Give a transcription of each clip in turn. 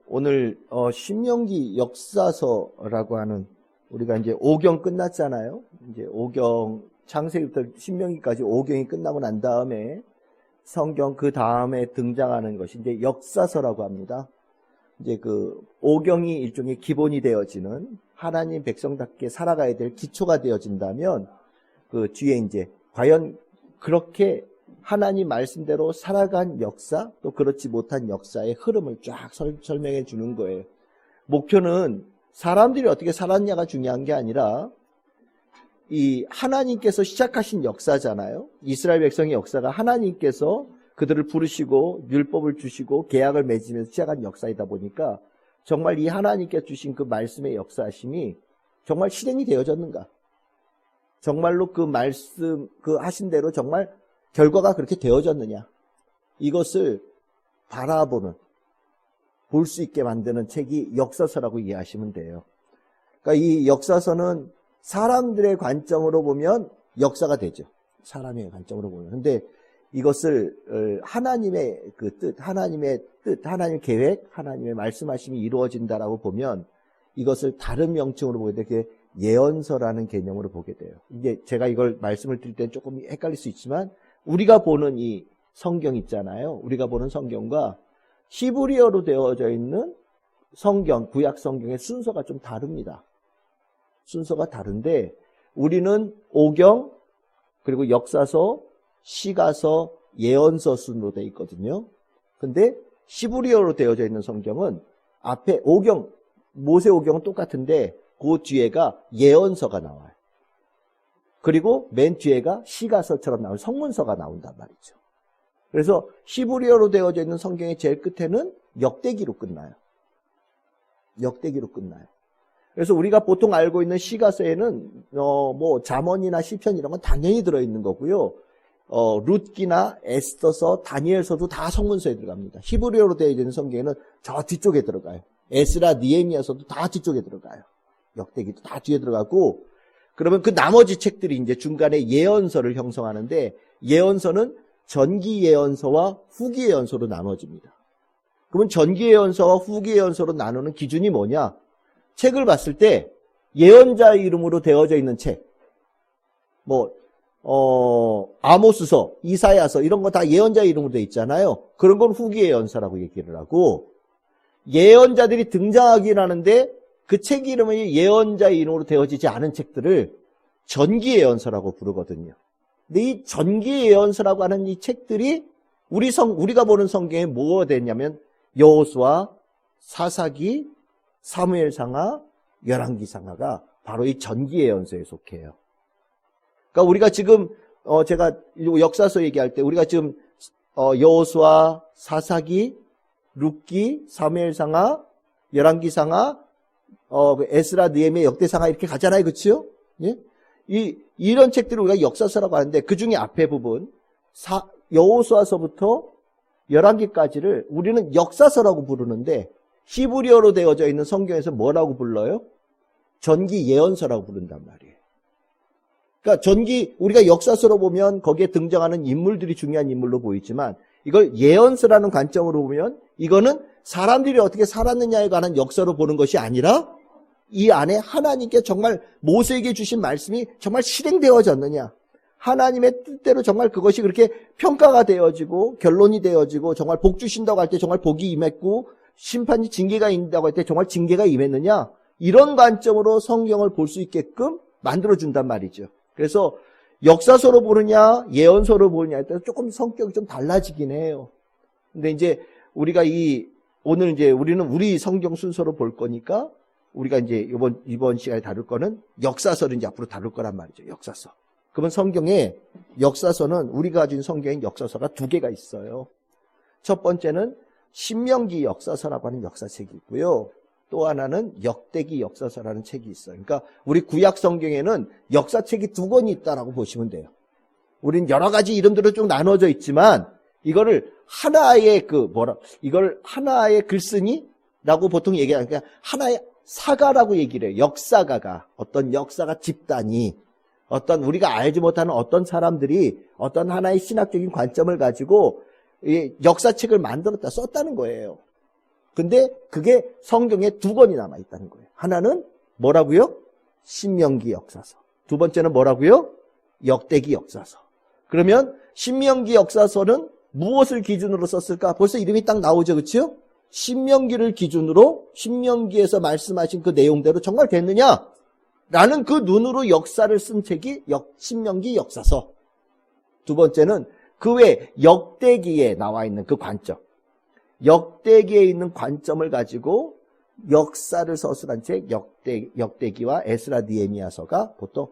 오늘 신명기 역사서라고 하는, 우리가 이제 5경 끝났잖아요. 이제 5경 창세기부터 신명기까지 5경이 끝나고 난 다음에 성경 그 다음에 등장하는 것이 이제 역사서라고 합니다. 이제 그 5경이 일종의 기본이 되어지는, 하나님 백성답게 살아가야 될 기초가 되어진다면 그 뒤에 이제 과연 그렇게 하나님 말씀대로 살아간 역사, 또 그렇지 못한 역사의 흐름을 쫙 설명해 주는 거예요. 목표는 사람들이 어떻게 살았냐가 중요한 게 아니라 이 하나님께서 시작하신 역사잖아요. 이스라엘 백성의 역사가 하나님께서 그들을 부르시고 율법을 주시고 계약을 맺으면서 시작한 역사이다 보니까 정말 이 하나님께 주신 그 말씀의 역사하심이 정말 실행이 되어졌는가? 정말로 그 말씀, 그 하신 대로 정말 결과가 그렇게 되어졌느냐? 이것을 바라보는, 볼 수 있게 만드는 책이 역사서라고 이해하시면 돼요. 그러니까 이 역사서는 사람들의 관점으로 보면 역사가 되죠. 사람의 관점으로 보면. 근데 이것을 하나님의 그 뜻, 하나님의 계획, 하나님의 말씀하심이 이루어진다라고 보면 이것을 다른 명칭으로 보게 되게 예언서라는 개념으로 보게 돼요. 이게 제가 이걸 말씀을 드릴 때는 조금 헷갈릴 수 있지만 우리가 보는 이 성경 있잖아요. 우리가 보는 성경과 히브리어로 되어져 있는 성경, 구약 성경의 순서가 좀 다릅니다. 순서가 다른데 우리는 5경, 그리고 역사서, 시가서, 예언서 순으로 되어 있거든요. 근데 히브리어로 되어져 있는 성경은 앞에 5경, 모세 5경은 똑같은데 그 뒤에가 예언서가 나와요. 그리고 맨 뒤에가 시가서처럼 나올 성문서가 나온단 말이죠. 그래서 히브리어로 되어져 있는 성경의 제일 끝에는 역대기로 끝나요. 역대기로 끝나요. 그래서 우리가 보통 알고 있는 시가서에는 뭐 잠언이나 시편 이런 건 당연히 들어있는 거고요. 룻기나 에스더서, 다니엘서도 다 성문서에 들어갑니다. 히브리어로 되어 있는 성경에는 저 뒤쪽에 들어가요. 에스라, 느헤미야서도 다 뒤쪽에 들어가요. 역대기도 다 뒤에 들어가고, 그러면 그 나머지 책들이 이제 중간에 예언서를 형성하는데, 예언서는 전기 예언서와 후기 예언서로 나눠집니다. 그러면 전기 예언서와 후기 예언서로 나누는 기준이 뭐냐? 책을 봤을 때 예언자의 이름으로 되어져 있는 책, 아모스서, 이사야서 이런 거 다 예언자의 이름으로 되어 있잖아요. 그런 건 후기 예언서라고 얘기를 하고, 예언자들이 등장하긴 하는데 그 책 이름이 예언자의 이름으로 되어지지 않은 책들을 전기 예언서라고 부르거든요. 근데 이 전기 예언서라고 하는 이 책들이 우리가 보는 성경에 뭐가 됐냐면 여호수아, 사사기, 사무엘상하, 열왕기상하가 바로 이 전기 예언서에 속해요. 그러니까 우리가 지금 제가 역사서 얘기할 때 우리가 지금 여호수아, 사사기, 룻기, 사무엘상하, 열왕기상하, 에스라, 느헤미야, 역대상하 이렇게 가잖아요, 그렇죠? 예? 이런 책들을 우리가 역사서라고 하는데 그 중에 앞에 부분 여호수아서부터 열왕기까지를 우리는 역사서라고 부르는데 히브리어로 되어져 있는 성경에서 뭐라고 불러요? 전기 예언서라고 부른단 말이에요. 그러니까 우리가 역사서로 보면 거기에 등장하는 인물들이 중요한 인물로 보이지만 이걸 예언서라는 관점으로 보면 이거는 사람들이 어떻게 살았느냐에 관한 역사로 보는 것이 아니라 이 안에 하나님께 정말 모세에게 주신 말씀이 정말 실행되어졌느냐, 하나님의 뜻대로 정말 그것이 그렇게 평가가 되어지고 결론이 되어지고 정말 복 주신다고 할 때 정말 복이 임했고 심판이 징계가 있다고 할 때 정말 징계가 임했느냐, 이런 관점으로 성경을 볼 수 있게끔 만들어준단 말이죠. 그래서 역사서로 보느냐 예언서로 보느냐에 따라서 조금 성격이 좀 달라지긴 해요. 근데 이제 우리가 오늘 이제 우리는 우리 성경 순서로 볼 거니까 우리가 이제 이번 시간에 다룰 거는 역사서를 이제 앞으로 다룰 거란 말이죠. 역사서. 그러면 성경에 역사서는 우리가 가진 성경에 역사서가 2개가 있어요. 첫 번째는 신명기 역사서라고 하는 역사책이 있고요. 또 하나는 역대기 역사서라는 책이 있어요. 그러니까 우리 구약 성경에는 역사책이 2권이 있다라고 보시면 돼요. 우린 여러 가지 이름들로 쭉 나눠져 있지만 이거를 하나의 이걸 하나의 글쓴이라고 보통 얘기하니까 하나의 사가라고 얘기를 해요. 역사가가, 어떤 역사가 집단이, 어떤 우리가 알지 못하는 어떤 사람들이 어떤 하나의 신학적인 관점을 가지고 이 역사책을 만들었다, 썼다는 거예요. 근데 그게 성경에 2권이 남아있다는 거예요. 하나는 뭐라고요? 신명기 역사서. 두 번째는 뭐라고요? 역대기 역사서. 그러면 신명기 역사서는 무엇을 기준으로 썼을까? 벌써 이름이 딱 나오죠. 그렇죠? 신명기를 기준으로 신명기에서 말씀하신 그 내용대로 정말 됐느냐? 라는 그 눈으로 역사를 쓴 책이 신명기 역사서. 두 번째는 그 외 역대기에 나와 있는 그 관점. 역대기에 있는 관점을 가지고 역사를 서술한 책 역대기와 에스라 느헤미야서가 보통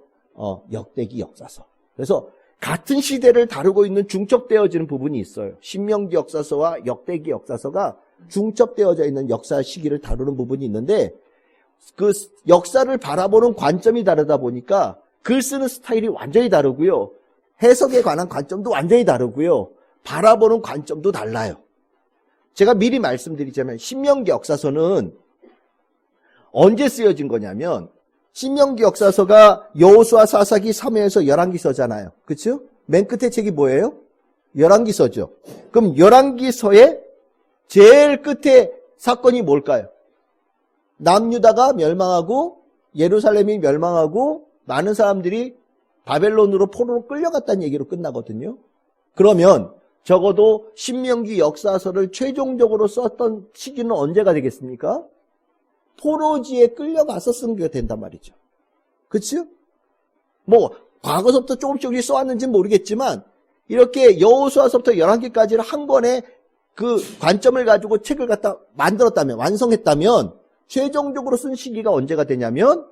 역대기 역사서. 그래서 같은 시대를 다루고 있는 중첩되어지는 부분이 있어요. 신명기 역사서와 역대기 역사서가 중첩되어져 있는 역사 시기를 다루는 부분이 있는데 그 역사를 바라보는 관점이 다르다 보니까 글 쓰는 스타일이 완전히 다르고요. 해석에 관한 관점도 완전히 다르고요. 바라보는 관점도 달라요. 제가 미리 말씀드리자면 신명기 역사서는 언제 쓰여진 거냐면 신명기 역사서가 여호수아, 사사기, 사무엘서, 열왕기서잖아요. 그렇죠? 맨 끝에 책이 뭐예요? 열왕기서죠. 그럼 열왕기서의 제일 끝에 사건이 뭘까요? 남유다가 멸망하고 예루살렘이 멸망하고 많은 사람들이 바벨론으로 포로로 끌려갔다는 얘기로 끝나거든요. 그러면 적어도 신명기 역사서를 최종적으로 썼던 시기는 언제가 되겠습니까? 포로지에 끌려가서 쓴 게 된단 말이죠. 그렇죠? 뭐 과거서부터 조금씩 써왔는지는 모르겠지만 이렇게 여호수아서부터 열왕기까지를 한 권에 그 관점을 가지고 책을 갖다 만들었다면, 완성했다면 최종적으로 쓴 시기가 언제가 되냐면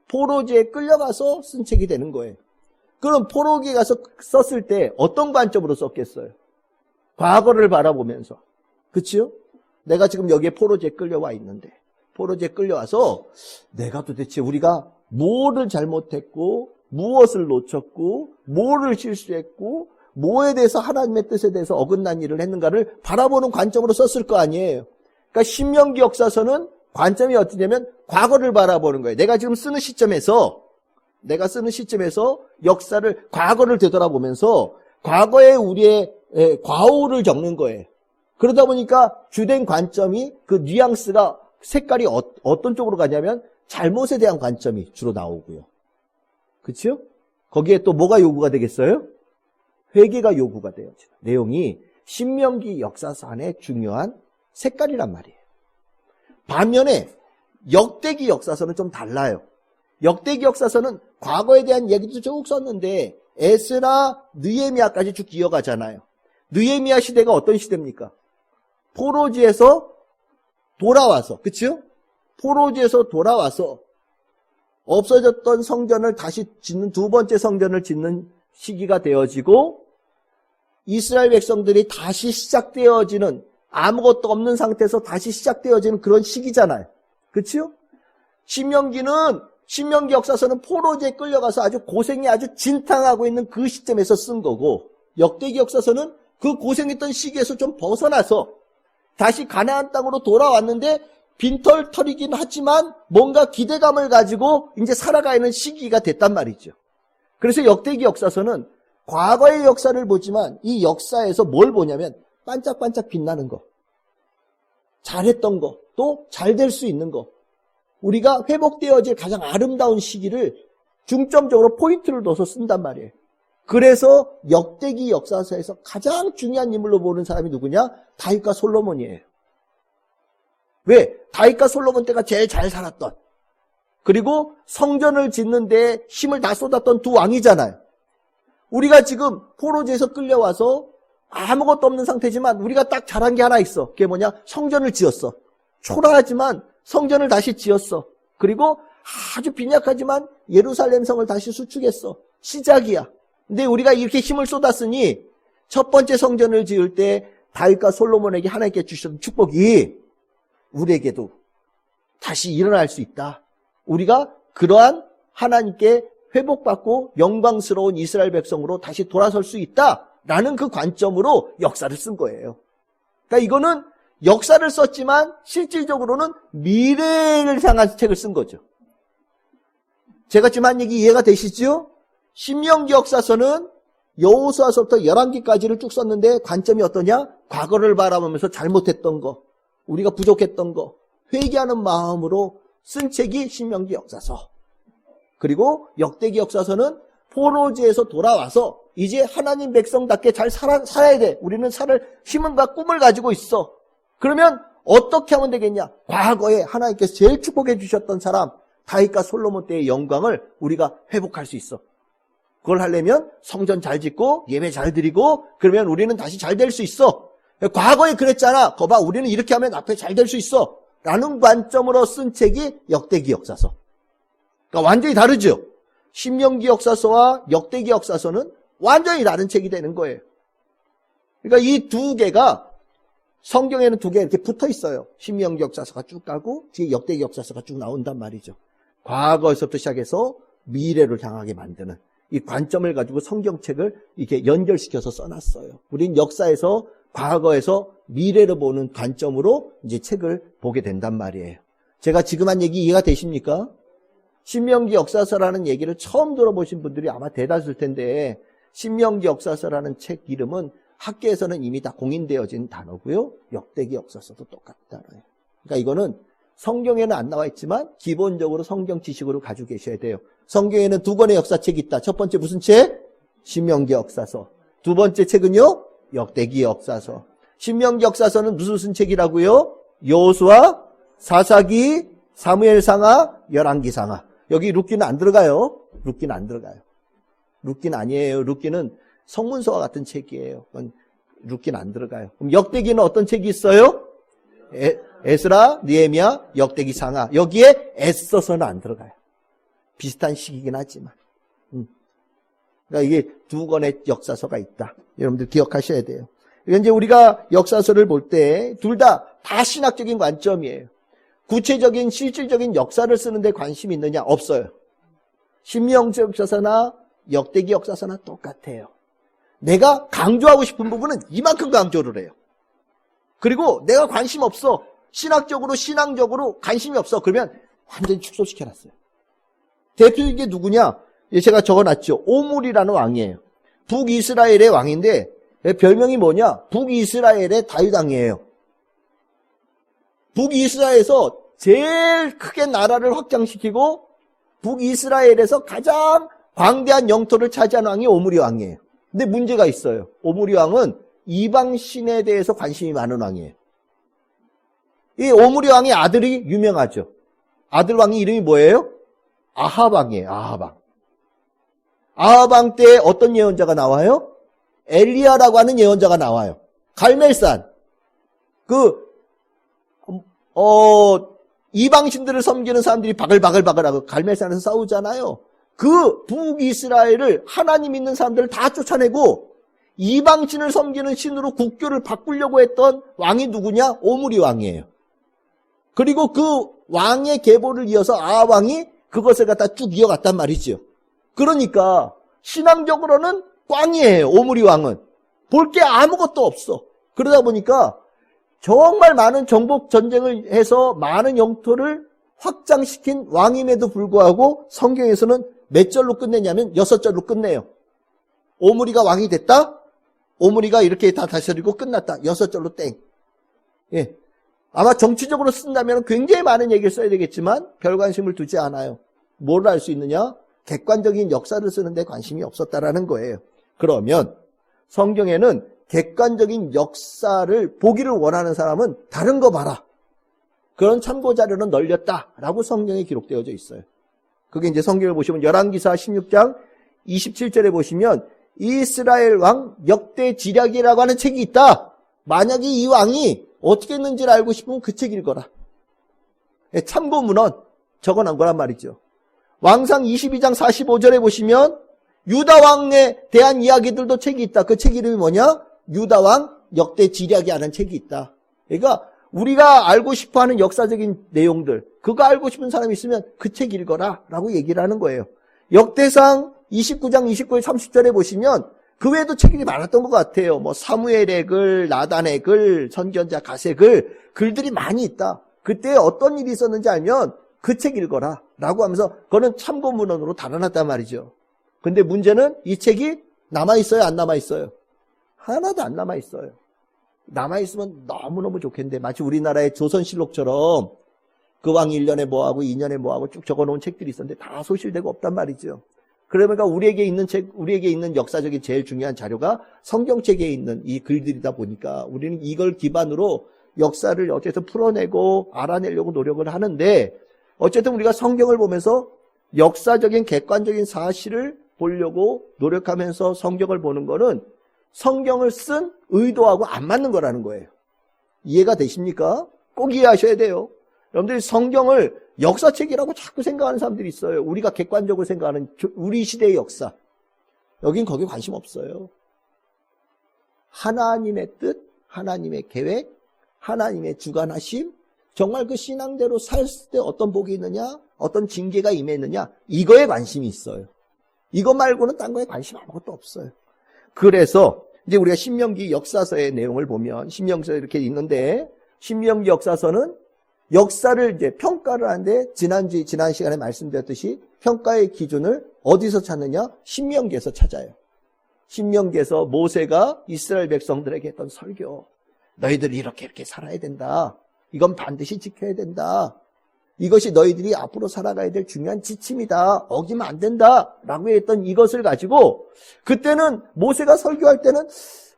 포로지에 끌려가서 쓴 책이 되는 거예요. 그럼 포로기에 가서 썼을 때 어떤 관점으로 썼겠어요? 과거를 바라보면서. 그치요? 내가 지금 여기에 포로지에 끌려와 있는데 포로지에 끌려와서 내가 도대체 우리가 뭐를 잘못했고 무엇을 놓쳤고 뭐를 실수했고 뭐에 대해서 하나님의 뜻에 대해서 어긋난 일을 했는가를 바라보는 관점으로 썼을 거 아니에요. 그러니까 신명기 역사서는 관점이 어떠냐면 과거를 바라보는 거예요. 내가 쓰는 시점에서 역사를, 과거를 되돌아보면서 과거의 우리의 과오를 적는 거예요. 그러다 보니까 주된 관점이 그 뉘앙스가 색깔이 어떤 쪽으로 가냐면 잘못에 대한 관점이 주로 나오고요. 그렇죠? 거기에 또 뭐가 요구가 되겠어요? 회개가 요구가 돼요. 내용이 신명기 역사서 안에 중요한 색깔이란 말이에요. 반면에 역대기 역사서는 좀 달라요. 역대기 역사서는 과거에 대한 얘기도 쭉 썼는데 에스라, 느헤미야까지 쭉 이어가잖아요. 느헤미야 시대가 어떤 시대입니까? 포로지에서 돌아와서, 그렇죠? 포로지에서 돌아와서 없어졌던 성전을 다시 짓는, 두 번째 성전을 짓는 시기가 되어지고 이스라엘 백성들이 다시 시작되어지는, 아무것도 없는 상태에서 다시 시작되어지는 그런 시기잖아요. 그렇죠? 신명기 역사서는 포로지에 끌려가서 아주 고생이 아주 진탕하고 있는 그 시점에서 쓴 거고, 역대기 역사서는 그 고생했던 시기에서 좀 벗어나서 다시 가나안 땅으로 돌아왔는데 빈털터리긴 하지만 뭔가 기대감을 가지고 이제 살아가는 시기가 됐단 말이죠. 그래서 역대기 역사서는 과거의 역사를 보지만 이 역사에서 뭘 보냐면 반짝반짝 빛나는 거, 잘했던 거, 또 잘 될 수 있는 거, 우리가 회복되어질 가장 아름다운 시기를 중점적으로 포인트를 둬서 쓴단 말이에요. 그래서 역대기 역사서에서 가장 중요한 인물로 보는 사람이 누구냐? 다윗과 솔로몬이에요. 왜? 다윗과 솔로몬 때가 제일 잘 살았던, 그리고 성전을 짓는 데 힘을 다 쏟았던 두 왕이잖아요. 우리가 지금 포로지에서 끌려와서 아무것도 없는 상태지만 우리가 딱 잘한 게 하나 있어. 그게 뭐냐? 성전을 지었어. 초라하지만 성전을 다시 지었어. 그리고 아주 빈약하지만 예루살렘 성을 다시 수축했어. 시작이야. 근데 우리가 이렇게 힘을 쏟았으니 첫 번째 성전을 지을 때 다윗과 솔로몬에게 하나님께 주셨던 축복이 우리에게도 다시 일어날 수 있다. 우리가 그러한 하나님께 회복받고 영광스러운 이스라엘 백성으로 다시 돌아설 수 있다라는 그 관점으로 역사를 쓴 거예요. 그러니까 이거는 역사를 썼지만 실질적으로는 미래를 향한 책을 쓴 거죠. 제가 지금 한 얘기 이해가 되시죠? 신명기 역사서는 여호수아서부터 열왕기까지를 쭉 썼는데 관점이 어떠냐? 과거를 바라보면서 잘못했던 거, 우리가 부족했던 거 회개하는 마음으로 쓴 책이 신명기 역사서. 그리고 역대기 역사서는 포로지에서 돌아와서 이제 하나님 백성답게 잘 살아야 돼. 우리는 살 희망과 꿈을 가지고 있어. 그러면 어떻게 하면 되겠냐? 과거에 하나님께서 제일 축복해 주셨던 사람 다윗과 솔로몬 때의 영광을 우리가 회복할 수 있어. 그걸 하려면 성전 잘 짓고 예배 잘 드리고 그러면 우리는 다시 잘 될 수 있어. 과거에 그랬잖아. 거봐, 우리는 이렇게 하면 앞에 잘 될 수 있어. 라는 관점으로 쓴 책이 역대기 역사서. 그러니까 완전히 다르죠. 신명기 역사서와 역대기 역사서는 완전히 다른 책이 되는 거예요. 그러니까 이 두 개가 성경에는 두 개 이렇게 붙어 있어요. 신명기 역사서가 쭉 가고 뒤에 역대기 역사서가 쭉 나온단 말이죠. 과거에서부터 시작해서 미래를 향하게 만드는 이 관점을 가지고 성경책을 이렇게 연결시켜서 써놨어요. 우린 역사에서 과거에서 미래를 보는 관점으로 이제 책을 보게 된단 말이에요. 제가 지금 한 얘기 이해가 되십니까? 신명기 역사서라는 얘기를 처음 들어보신 분들이 아마 대다수일 텐데 신명기 역사서라는 책 이름은 학계에서는 이미 다 공인되어진 단어고요. 역대기 역사서도 똑같은 단어예요. 그러니까 이거는 성경에는 안 나와 있지만 기본적으로 성경 지식으로 가지고 계셔야 돼요. 성경에는 두 권의 역사책이 있다. 첫 번째 무슨 책? 신명기 역사서. 두 번째 책은요? 역대기 역사서. 신명기 역사서는 무슨 책이라고요? 여호수아, 사사기, 사무엘상하, 열왕기상하. 여기 룻기는 안 들어가요. 룻기는 안 들어가요. 룻기는 아니에요. 룻기는 성문서와 같은 책이에요. 룻기는 안 들어가요. 그럼 역대기는 어떤 책이 있어요? 에스라, 느헤미야, 역대기, 상하. 여기에 에스더서는 안 들어가요. 비슷한 시기긴 하지만. 그러니까 이게 두 권의 역사서가 있다. 여러분들 기억하셔야 돼요. 이제 우리가 역사서를 볼 때 둘 다 신학적인 관점이에요. 구체적인 실질적인 역사를 쓰는데 관심이 있느냐? 없어요. 신명기 역사서나 역대기 역사서나 똑같아요. 내가 강조하고 싶은 부분은 이만큼 강조를 해요. 그리고 내가 관심 없어. 신학적으로 신앙적으로 관심이 없어. 그러면 완전히 축소시켜놨어요. 대표적인 게 누구냐? 제가 적어놨죠. 오므리라는 왕이에요. 북이스라엘의 왕인데 별명이 뭐냐? 북이스라엘의 다윗 왕이에요. 북이스라엘에서 제일 크게 나라를 확장시키고 북이스라엘에서 가장 광대한 영토를 차지한 왕이 오므리 왕이에요. 근데 문제가 있어요. 오므리 왕은 이방신에 대해서 관심이 많은 왕이에요. 이 오므리 왕의 아들이 유명하죠. 아들 왕의 이름이 뭐예요? 아합 왕이에요. 아합 왕. 아합 왕 때 어떤 예언자가 나와요? 엘리야라고 하는 예언자가 나와요. 갈멜산. 이방신들을 섬기는 사람들이 바글바글바글하고 갈멜산에서 싸우잖아요. 그 북이스라엘을 하나님 믿는 사람들을 다 쫓아내고 이방신을 섬기는 신으로 국교를 바꾸려고 했던 왕이 누구냐? 오므리 왕이에요. 그리고 그 왕의 계보를 이어서 아합 왕이 그것을 갖다 쭉 이어갔단 말이죠. 그러니까 신앙적으로는 꽝이에요. 오므리 왕은. 볼 게 아무것도 없어. 그러다 보니까 정말 많은 정복 전쟁을 해서 많은 영토를 확장시킨 왕임에도 불구하고 성경에서는 몇 절로 끝내냐면 6절로 끝내요. 오므리가 왕이 됐다? 오므리가 이렇게 다 다스리고 끝났다. 6절로 땡. 예. 아마 정치적으로 쓴다면 굉장히 많은 얘기를 써야 되겠지만 별 관심을 두지 않아요. 뭘 알 수 있느냐? 객관적인 역사를 쓰는데 관심이 없었다라는 거예요. 그러면 성경에는 객관적인 역사를 보기를 원하는 사람은 다른 거 봐라. 그런 참고 자료는 널렸다라고 성경에 기록되어져 있어요. 그게 이제 성경을 보시면 열왕기사 16장 27절에 보시면 이스라엘 왕 역대 지략이라고 하는 책이 있다. 만약에 이 왕이 어떻게 했는지를 알고 싶으면 그 책 읽어라. 참고 문헌 적어놓은 거란 말이죠. 왕상 22장 45절에 보시면 유다 왕에 대한 이야기들도 책이 있다. 그 책 이름이 뭐냐? 유다 왕 역대 지략이 하는 책이 있다. 그러니까 우리가 알고 싶어하는 역사적인 내용들, 그거 알고 싶은 사람이 있으면 그 책 읽어라 라고 얘기를 하는 거예요. 역대상 29장 29절 30절에 보시면 그 외에도 책이 많았던 것 같아요. 뭐 사무엘의 글, 나단의 글, 선견자 가세 글들이 많이 있다. 그때 어떤 일이 있었는지 알면 그 책 읽어라 라고 하면서 그거는 참고 문헌으로 달아놨단 말이죠. 근데 문제는 이 책이 남아있어요? 안 남아있어요? 하나도 안 남아있어요. 남아있으면 너무너무 좋겠는데, 마치 우리나라의 조선실록처럼 그 왕이 1년에 뭐하고 2년에 뭐하고 쭉 적어놓은 책들이 있었는데 다 소실되고 없단 말이죠. 그러니까 우리에게 있는 역사적인 제일 중요한 자료가 성경책에 있는 이 글들이다 보니까 우리는 이걸 기반으로 역사를 어쨌든 풀어내고 알아내려고 노력을 하는데, 어쨌든 우리가 성경을 보면서 역사적인 객관적인 사실을 보려고 노력하면서 성경을 보는 거는 성경을 쓴 의도하고 안 맞는 거라는 거예요. 이해가 되십니까? 꼭 이해하셔야 돼요. 여러분들이 성경을 역사책이라고 자꾸 생각하는 사람들이 있어요. 우리가 객관적으로 생각하는 우리 시대의 역사. 여긴 거기에 관심 없어요. 하나님의 뜻, 하나님의 계획, 하나님의 주관하심, 정말 그 신앙대로 살 때 어떤 복이 있느냐, 어떤 징계가 임했느냐, 이거에 관심이 있어요. 이거 말고는 딴 거에 관심 아무것도 없어요. 그래서 이제 우리가 신명기 역사서의 내용을 보면, 신명기서에 이렇게 있는데, 신명기 역사서는 역사를 이제 평가를 하는데, 지난 시간에 말씀드렸듯이 평가의 기준을 어디서 찾느냐? 신명기에서 찾아요. 신명기에서 모세가 이스라엘 백성들에게 했던 설교. 너희들이 이렇게 살아야 된다. 이건 반드시 지켜야 된다. 이것이 너희들이 앞으로 살아가야 될 중요한 지침이다. 어기면 안 된다. 라고 했던 이것을 가지고, 그때는 모세가 설교할 때는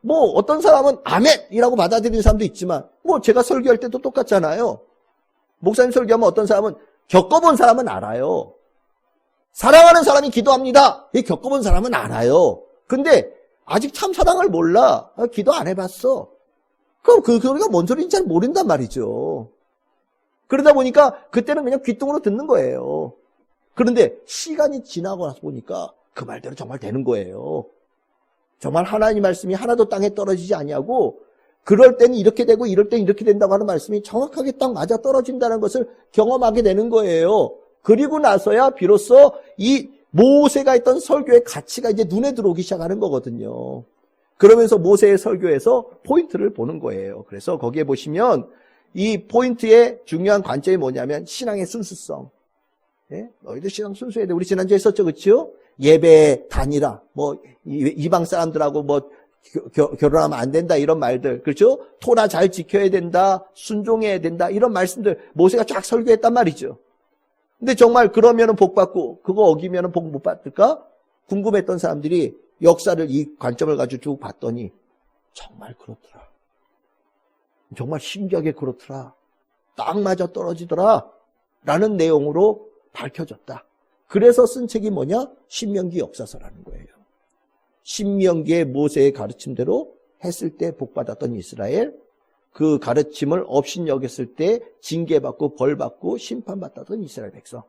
뭐 어떤 사람은 아멘이라고 받아들이는 사람도 있지만, 뭐 제가 설교할 때도 똑같잖아요. 목사님 설교하면 어떤 사람은 겪어본 사람은 알아요. 사랑하는 사람이 기도합니다. 이 겪어본 사람은 알아요. 근데 아직 참 사랑을 몰라. 기도 안 해봤어. 그럼 그 소리가 뭔 소리인지 잘 모른단 말이죠. 그러다 보니까 그때는 그냥 귓등으로 듣는 거예요. 그런데 시간이 지나고 나서 보니까 그 말대로 정말 되는 거예요. 정말 하나님 말씀이 하나도 땅에 떨어지지 아니하고, 그럴 때는 이렇게 되고 이럴 때는 이렇게 된다고 하는 말씀이 정확하게 딱 맞아 떨어진다는 것을 경험하게 되는 거예요. 그리고 나서야 비로소 이 모세가 했던 설교의 가치가 이제 눈에 들어오기 시작하는 거거든요. 그러면서 모세의 설교에서 포인트를 보는 거예요. 그래서 거기에 보시면 이 포인트의 중요한 관점이 뭐냐면 신앙의 순수성. 예? 너희들 신앙 순수해야 돼. 우리 지난주에 했었죠, 그렇죠? 예배 다니라. 뭐 이방 사람들하고 뭐 결혼하면 안 된다 이런 말들, 그렇죠? 토라 잘 지켜야 된다, 순종해야 된다 이런 말씀들 모세가 쫙 설교했단 말이죠. 근데 정말 그러면은 복 받고 그거 어기면은 복 못 받을까? 궁금했던 사람들이 역사를 이 관점을 가지고 쭉 봤더니 정말 그렇더라. 정말 신기하게 그렇더라. 딱 맞아 떨어지더라. 라는 내용으로 밝혀졌다. 그래서 쓴 책이 뭐냐? 신명기 역사서라는 거예요. 신명기의 모세의 가르침대로 했을 때 복받았던 이스라엘, 그 가르침을 업신여겼을 때 징계받고 벌받고 심판받았던 이스라엘 백성.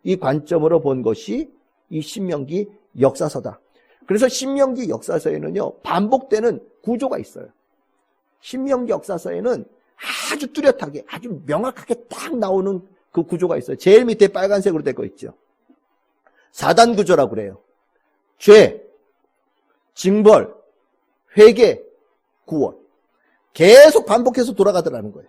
이 관점으로 본 것이 이 신명기 역사서다. 그래서 신명기 역사서에는요, 반복되는 구조가 있어요. 신명기 역사서에는 아주 뚜렷하게, 아주 명확하게 딱 나오는 그 구조가 있어요. 제일 밑에 빨간색으로 된 거 있죠. 4단 구조라고 그래요. 죄, 징벌, 회개, 구원. 계속 반복해서 돌아가더라는 거예요.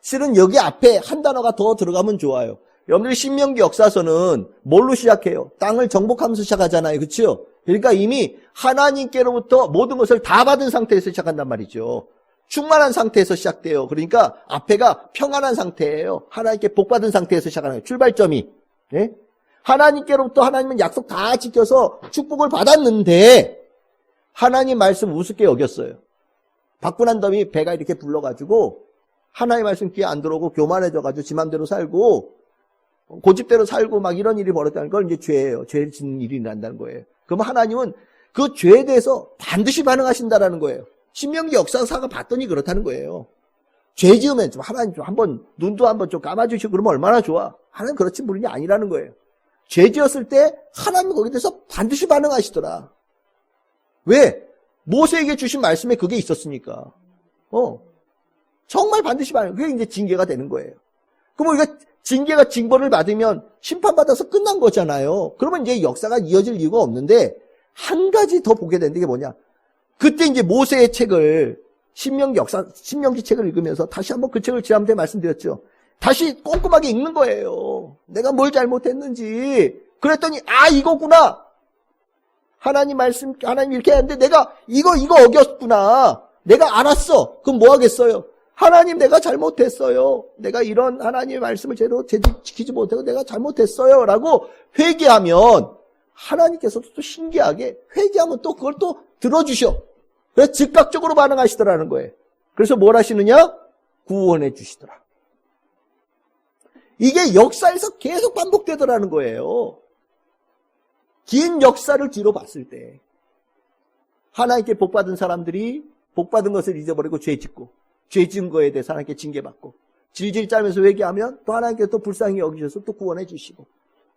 실은 여기 앞에 한 단어가 더 들어가면 좋아요. 여러분들 신명기 역사서는 뭘로 시작해요? 땅을 정복하면서 시작하잖아요. 그렇죠? 그러니까 이미 하나님께로부터 모든 것을 다 받은 상태에서 시작한단 말이죠. 충만한 상태에서 시작돼요. 그러니까 앞에가 평안한 상태예요. 하나님께 복받은 상태에서 시작하는 거예요. 출발점이. 네? 하나님께로부터 하나님은 약속 다 지켜서 축복을 받았는데 하나님 말씀 우습게 여겼어요. 받고 난 다음에 배가 이렇게 불러가지고 하나님 말씀 귀에 안 들어오고 교만해져가지고 지 맘대로 살고 고집대로 살고 막 이런 일이 벌어졌다는 걸 이제 죄예요. 죄를 짓는 일이 난다는 거예요. 그럼 하나님은 그 죄에 대해서 반드시 반응하신다라는 거예요. 신명기 역사사가 봤더니 그렇다는 거예요. 죄 지으면 좀 하나님 좀 한번 눈도 한번 좀 감아주시고 그러면 얼마나 좋아. 하나님 그렇지 분이 아니라는 거예요. 죄 지었을 때 하나님이 거기에 대해서 반드시 반응하시더라. 왜? 모세에게 주신 말씀에 그게 있었으니까. 정말 반드시 반응. 그게 이제 징계가 되는 거예요. 그럼 우리가 징계가 징벌을 받으면 심판받아서 끝난 거잖아요. 그러면 이제 역사가 이어질 이유가 없는데 한 가지 더 보게 되는 게 뭐냐? 그때 이제 모세의 책을 신명기 책을 읽으면서 다시 한번 그 책을 지난번에 말씀드렸죠. 다시 꼼꼼하게 읽는 거예요. 내가 뭘 잘못했는지. 그랬더니 이거구나. 하나님 말씀, 하나님 이렇게 했는데 내가 이거 어겼구나. 내가 알았어. 그럼 뭐 하겠어요? 하나님 내가 잘못했어요. 내가 이런 하나님의 말씀을 제대로 지키지 못하고 내가 잘못했어요. 라고 회개하면 하나님께서도 또 신기하게 회개하면 또 그걸 또 들어주셔. 그래서 즉각적으로 반응하시더라는 거예요. 그래서 뭘 하시느냐? 구원해 주시더라. 이게 역사에서 계속 반복되더라는 거예요. 긴 역사를 뒤로 봤을 때 하나님께 복받은 사람들이 복받은 것을 잊어버리고 죄 짓고 죄 지은 거에 대해서 하나님께 징계받고 질질 짜면서 회개하면 또 하나님께서 또 불쌍히 여기셔서 또 구원해 주시고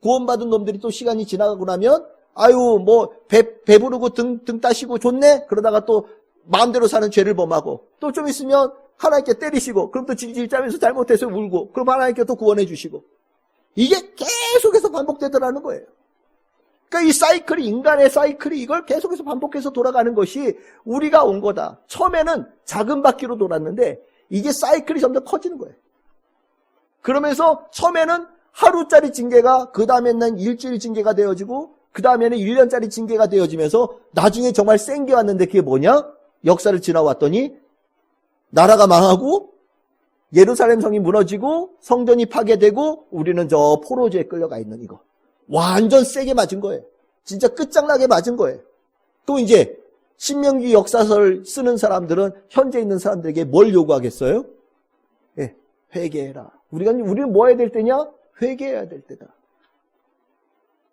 구원받은 놈들이 또 시간이 지나가고 나면 아유 뭐 배부르고 등 따시고 좋네 그러다가 또 마음대로 사는 죄를 범하고 또 좀 있으면 하나님께 때리시고 그럼 또 질질 짜면서 잘못해서 울고 그럼 하나님께 또 구원해 주시고 이게 계속해서 반복되더라는 거예요. 그러니까 이 사이클이 인간의 사이클이 이걸 계속해서 반복해서 돌아가는 것이 우리가 온 거다. 처음에는 작은 바퀴로 돌았는데 이게 사이클이 점점 커지는 거예요. 그러면서 처음에는 하루짜리 징계가 그 다음에는 일주일 징계가 되어지고 그 다음에는 1년짜리 징계가 되어지면서 나중에 정말 센 게 왔는데 그게 뭐냐? 역사를 지나왔더니 나라가 망하고 예루살렘 성이 무너지고 성전이 파괴되고 우리는 저 포로제에 끌려가 있는 이거. 완전 세게 맞은 거예요. 진짜 끝장나게 맞은 거예요. 또 이제 신명기 역사서를 쓰는 사람들은 현재 있는 사람들에게 뭘 요구하겠어요? 예, 회개해라. 우리는 뭐 해야 될 때냐? 회개해야 될 때다.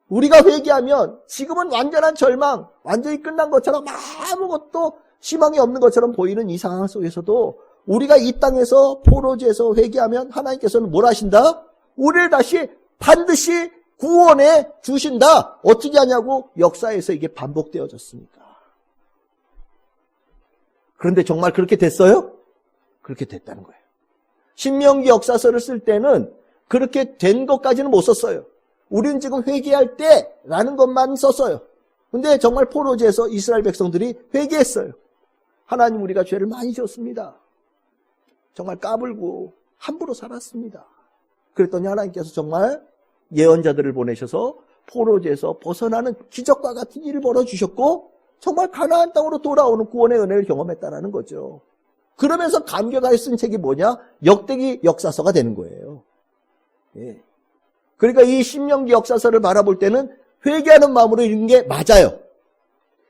우리가 회개하면 지금은 완전한 절망, 완전히 끝난 것처럼 아무것도 희망이 없는 것처럼 보이는 이 상황 속에서도 우리가 이 땅에서 포로제에서 회개하면 하나님께서는 뭘 하신다? 우리를 다시 반드시 구원해 주신다. 어떻게 하냐고? 역사에서 이게 반복되어졌으니까. 그런데 정말 그렇게 됐어요? 그렇게 됐다는 거예요. 신명기 역사서를 쓸 때는 그렇게 된 것까지는 못 썼어요. 우리는 지금 회개할 때라는 것만 썼어요. 근데 정말 포로제에서 이스라엘 백성들이 회개했어요. 하나님 우리가 죄를 많이 지었습니다. 정말 까불고 함부로 살았습니다. 그랬더니 하나님께서 정말 예언자들을 보내셔서 포로제에서 벗어나는 기적과 같은 일을 벌어주셨고 정말 가나안 땅으로 돌아오는 구원의 은혜를 경험했다는 거죠. 그러면서 감격하여 쓴 책이 뭐냐? 역대기 역사서가 되는 거예요. 예. 그러니까 이 신명기 역사서를 바라볼 때는 회개하는 마음으로 읽는 게 맞아요.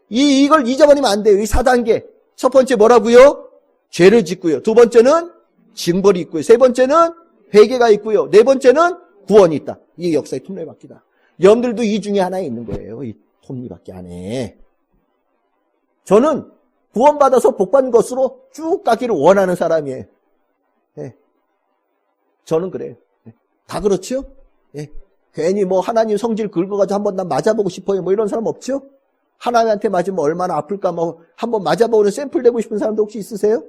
이걸 잊어버리면 안 돼요. 이 4단계. 첫 번째 뭐라고요? 죄를 짓고요. 두 번째는 징벌이 있고요. 세 번째는 회개가 있고요. 네 번째는 구원이 있다. 이게 역사의 톱니바퀴다. 여러분들도 이 중에 하나에 있는 거예요. 이 톱니바퀴 안에. 저는 구원받아서 복받는 것으로 쭉 가기를 원하는 사람이에요. 예. 저는 그래요. 예. 다 그렇죠? 예. 괜히 뭐 하나님 성질 긁어가지고 한번 난 맞아보고 싶어요. 뭐 이런 사람 없죠? 하나님한테 맞으면 얼마나 아플까 뭐 한번 맞아보는 샘플 되고 싶은 사람도 혹시 있으세요?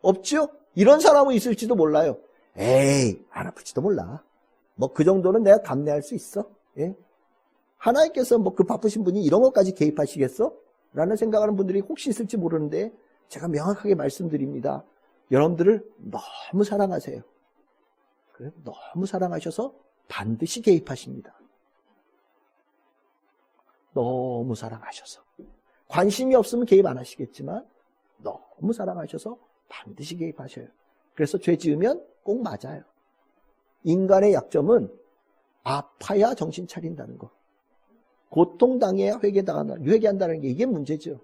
없죠? 이런 사람은 있을지도 몰라요. 에이, 안 아플지도 몰라. 뭐 그 정도는 내가 감내할 수 있어. 예? 하나님께서 뭐 그 바쁘신 분이 이런 것까지 개입하시겠어? 라는 생각하는 분들이 혹시 있을지 모르는데 제가 명확하게 말씀드립니다. 여러분들을 너무 사랑하세요. 그래? 너무 사랑하셔서 반드시 개입하십니다. 너무 사랑하셔서. 관심이 없으면 개입 안 하시겠지만 너무 사랑하셔서 반드시 개입하셔요. 그래서 죄 지으면 꼭 맞아요. 인간의 약점은 아파야 정신 차린다는 거. 고통당해야 회개한다는 게 이게 문제죠.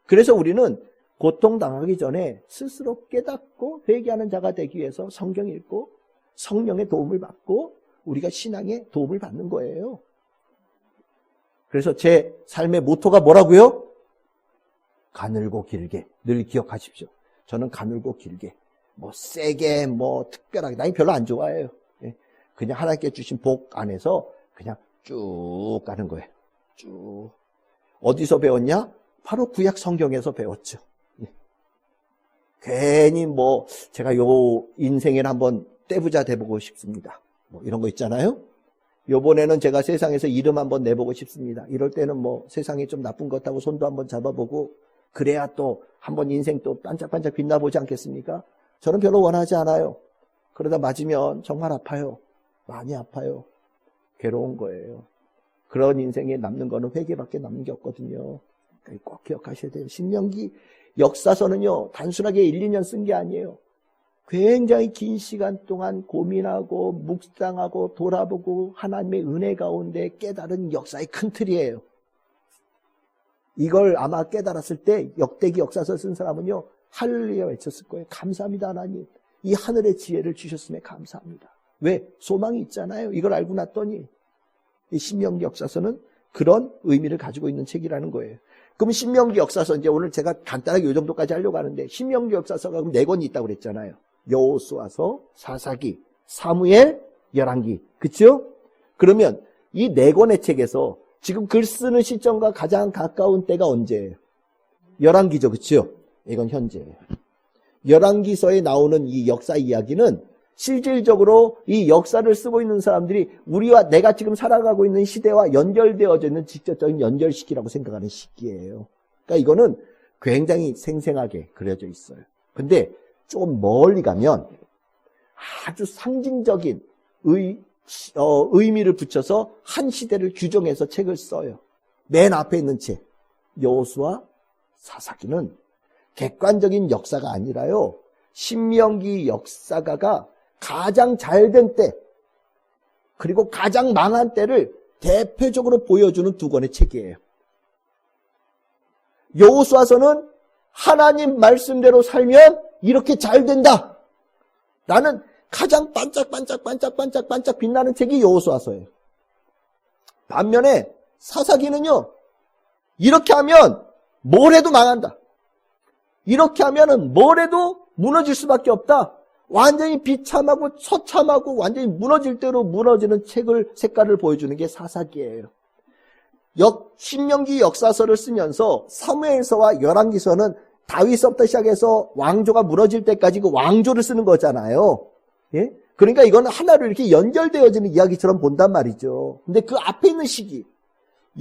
그래서 우리는 고통당하기 전에 스스로 깨닫고 회개하는 자가 되기 위해서 성경 읽고 성령의 도움을 받고 우리가 신앙의 도움을 받는 거예요. 그래서 제 삶의 모토가 뭐라고요? 가늘고 길게. 늘 기억하십시오. 저는 가늘고 길게. 뭐 세게 뭐 특별하게 나 별로 안 좋아해요. 그냥 하나님께 주신 복 안에서 그냥 쭉 가는 거예요. 쭉. 어디서 배웠냐? 바로 구약 성경에서 배웠죠. 괜히 뭐 제가 요 인생을 한번 떼부자 돼보고 싶습니다. 뭐 이런 거 있잖아요. 요번에는 제가 세상에서 이름 한번 내보고 싶습니다. 이럴 때는 뭐 세상이 좀 나쁜 것 하고 손도 한번 잡아보고 그래야 또 한번 인생 또 반짝반짝 빛나보지 않겠습니까? 저는 별로 원하지 않아요. 그러다 맞으면 정말 아파요. 많이 아파요. 괴로운 거예요. 그런 인생에 남는 거는 회개밖에 남는 게 없거든요. 꼭 기억하셔야 돼요. 신명기 역사서는요, 단순하게 1, 2년 쓴 게 아니에요. 굉장히 긴 시간 동안 고민하고 묵상하고 돌아보고 하나님의 은혜 가운데 깨달은 역사의 큰 틀이에요. 이걸 아마 깨달았을 때 역대기 역사서 쓴 사람은요, 할렐루야 외쳤을 거예요. 감사합니다 하나님. 이 하늘의 지혜를 주셨음에 감사합니다. 왜? 소망이 있잖아요. 이걸 알고 났더니 이 신명기 역사서는 그런 의미를 가지고 있는 책이라는 거예요. 그럼 신명기 역사서, 이제 오늘 제가 간단하게 이 정도까지 하려고 하는데, 신명기 역사서가 그럼 4권이 있다고 그랬잖아요. 여호수아서, 사사기, 사무엘, 열왕기. 그쵸? 그러면 이 4권의 책에서 지금 글 쓰는 시점과 가장 가까운 때가 언제예요? 열왕기죠. 그쵸? 이건 현재예요. 열왕기서에 나오는 이 역사 이야기는 실질적으로 이 역사를 쓰고 있는 사람들이 우리와 내가 지금 살아가고 있는 시대와 연결되어져 있는 직접적인 연결 시기라고 생각하는 시기예요. 그러니까 이거는 굉장히 생생하게 그려져 있어요. 근데 좀 멀리 가면 아주 상징적인 의미를 붙여서 한 시대를 규정해서 책을 써요. 맨 앞에 있는 책, 여호수아, 사사기는 객관적인 역사가 아니라요, 신명기 역사가가 가장 잘된 때, 그리고 가장 망한 때를 대표적으로 보여주는 2권의 책이에요. 여호수아서는 하나님 말씀대로 살면 이렇게 잘 된다 라는 가장 반짝반짝 빛나는 책이 여호수아서예요. 반면에 사사기는요, 이렇게 하면 뭘 해도 망한다, 이렇게 하면은 뭘 해도 무너질 수밖에 없다, 완전히 비참하고 처참하고 완전히 무너질 대로 무너지는 색깔을 보여주는 게 사사기예요. 신명기 역사서를 쓰면서 사무엘서와 열왕기서는 다윗서부터 시작해서 왕조가 무너질 때까지 그 왕조를 쓰는 거잖아요. 예? 그러니까 이거는 하나로 이렇게 연결되어지는 이야기처럼 본단 말이죠. 근데 그 앞에 있는 시기,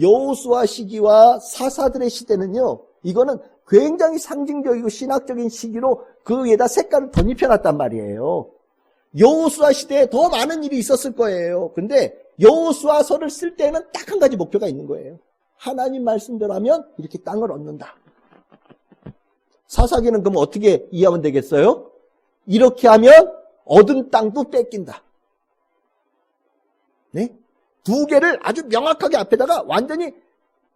여호수아 시기와 사사들의 시대는요, 이거는 굉장히 상징적이고 신학적인 시기로 그 위에다 색깔을 덧입혀놨단 말이에요. 여호수아 시대에 더 많은 일이 있었을 거예요. 근데 여호수아서를 쓸 때는 딱 한 가지 목표가 있는 거예요. 하나님 말씀대로 하면 이렇게 땅을 얻는다. 사사기는 그럼 어떻게 이해하면 되겠어요? 이렇게 하면 얻은 땅도 뺏긴다. 네? 2개를 아주 명확하게 앞에다가 완전히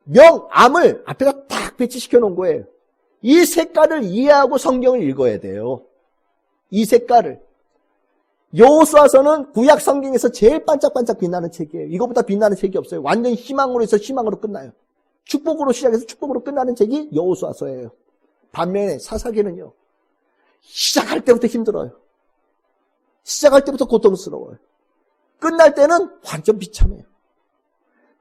명암을 앞에다 딱 배치시켜 놓은 거예요. 이 색깔을 이해하고 성경을 읽어야 돼요. 이 색깔을. 여호수아서는 구약 성경에서 제일 반짝반짝 빛나는 책이에요. 이거보다 빛나는 책이 없어요. 완전 희망으로 해서 희망으로 끝나요. 축복으로 시작해서 축복으로 끝나는 책이 여호수아서예요. 반면에 사사기는요, 시작할 때부터 힘들어요. 시작할 때부터 고통스러워요. 끝날 때는 완전 비참해요.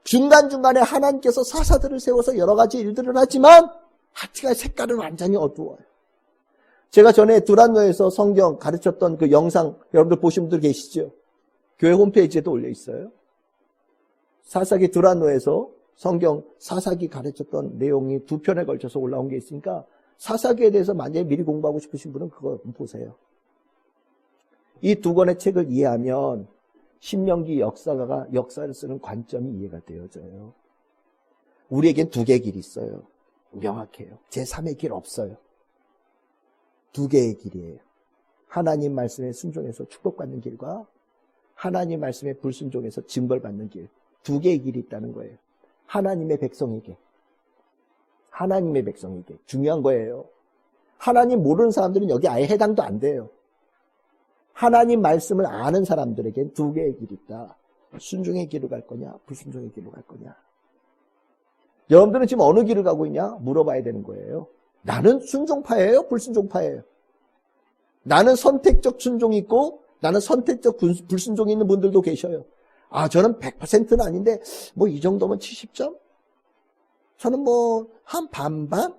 중간중간에 하나님께서 사사들을 세워서 여러 가지 일들을 하지만 하여튼 색깔은 완전히 어두워요. 제가 전에 두란노에서 성경 가르쳤던 그 영상 여러분들 보신 분들 계시죠? 교회 홈페이지에도 올려 있어요. 사사기 두란노에서 성경 사사기 가르쳤던 내용이 2편에 걸쳐서 올라온 게 있으니까 사사기에 대해서 만약에 미리 공부하고 싶으신 분은 그거 보세요. 이 2권의 책을 이해하면 신명기 역사가가 역사를 쓰는 관점이 이해가 되어져요. 우리에겐 2개의 길이 있어요. 명확해요. 제3의 길 없어요. 2개의 길이에요. 하나님 말씀에 순종해서 축복받는 길과 하나님 말씀에 불순종해서 징벌받는 길. 2개의 길이 있다는 거예요. 하나님의 백성에게. 중요한 거예요. 하나님 모르는 사람들은 여기 아예 해당도 안 돼요. 하나님 말씀을 아는 사람들에겐 2개의 길이 있다. 순종의 길로 갈 거냐, 불순종의 길로 갈 거냐. 여러분들은 지금 어느 길을 가고 있냐? 물어봐야 되는 거예요. 나는 순종파예요? 불순종파예요? 나는 선택적 순종이 있고 나는 선택적 불순종이 있는 분들도 계셔요. 아, 저는 100%는 아닌데 뭐 이 정도면 70점? 저는 뭐 한 반반?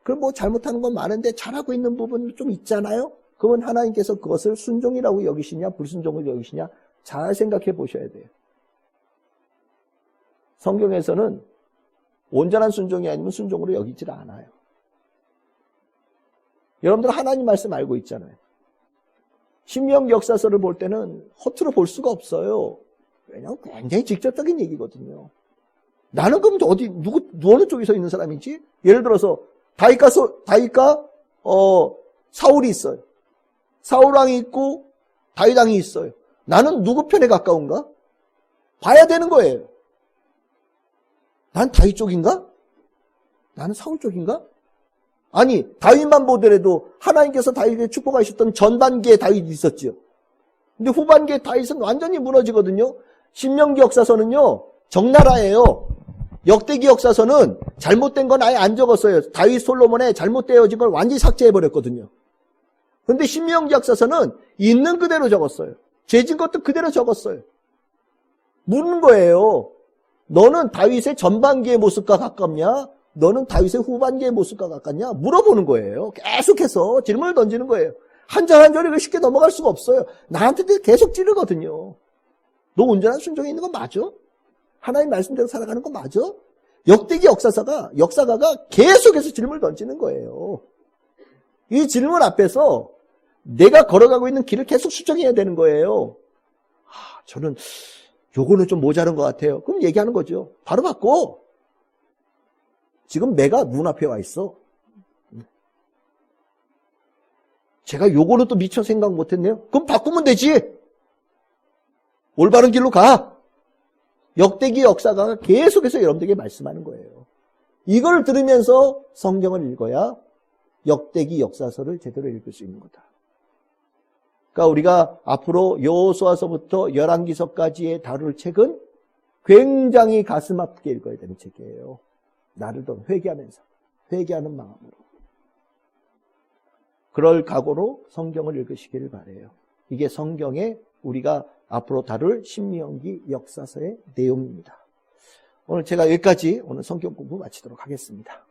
그럼 뭐 잘못하는 건 많은데 잘하고 있는 부분도 좀 있잖아요? 그건 하나님께서 그것을 순종이라고 여기시냐 불순종을 여기시냐 잘 생각해 보셔야 돼요. 성경에서는 온전한 순종이 아니면 순종으로 여기질 않아요. 여러분들 하나님 말씀 알고 있잖아요. 신명기 역사서를 볼 때는 허투루 볼 수가 없어요. 왜냐하면 굉장히 직접적인 얘기거든요. 나는 그럼 어느 쪽에 서 있는 사람이지? 예를 들어서 다윗과 사울이 있어요. 사울 왕이 있고 다윗 왕이 있어요. 나는 누구 편에 가까운가? 봐야 되는 거예요. 난 다윗 쪽인가? 나는 사울 쪽인가? 아니, 다윗만 보더라도 하나님께서 다윗에게 축복하셨던 전반기에 다윗이 있었죠. 근데 후반기에 다윗은 완전히 무너지거든요. 신명기 역사서는요, 적나라예요. 역대기 역사서는 잘못된 건 아예 안 적었어요. 다윗 솔로몬의 잘못되어진 걸 완전히 삭제해버렸거든요. 그런데 신명기 역사서는 있는 그대로 적었어요. 죄진 것도 그대로 적었어요. 묻는 거예요. 너는 다윗의 전반기의 모습과 가깝냐? 너는 다윗의 후반기의 모습과 가깝냐? 물어보는 거예요. 계속해서 질문을 던지는 거예요. 한 절 한 절을 쉽게 넘어갈 수가 없어요. 나한테도 계속 찌르거든요. 너 온전한 순종에 있는 건 맞아? 하나님 말씀대로 살아가는 건 맞아? 역대기 역사가가 계속해서 질문을 던지는 거예요. 이 질문 앞에서 내가 걸어가고 있는 길을 계속 수정해야 되는 거예요. 저는 요거는 좀 모자란 것 같아요. 그럼 얘기하는 거죠. 바로 바꿔. 지금 내가 눈앞에 와 있어. 제가 요거는 또 미처 생각 못했네요. 그럼 바꾸면 되지. 올바른 길로 가. 역대기 역사가 계속해서 여러분들에게 말씀하는 거예요. 이걸 들으면서 성경을 읽어야 역대기 역사서를 제대로 읽을 수 있는 거다. 그러니까 우리가 앞으로 여호수아서부터 열왕기서까지의 다룰 책은 굉장히 가슴 아프게 읽어야 되는 책이에요. 나를 더 회개하면서, 회개하는 마음으로. 그럴 각오로 성경을 읽으시기를 바라요. 이게 성경에 우리가 앞으로 다룰 신명기 역사서의 내용입니다. 오늘 제가 여기까지 오늘 성경 공부 마치도록 하겠습니다.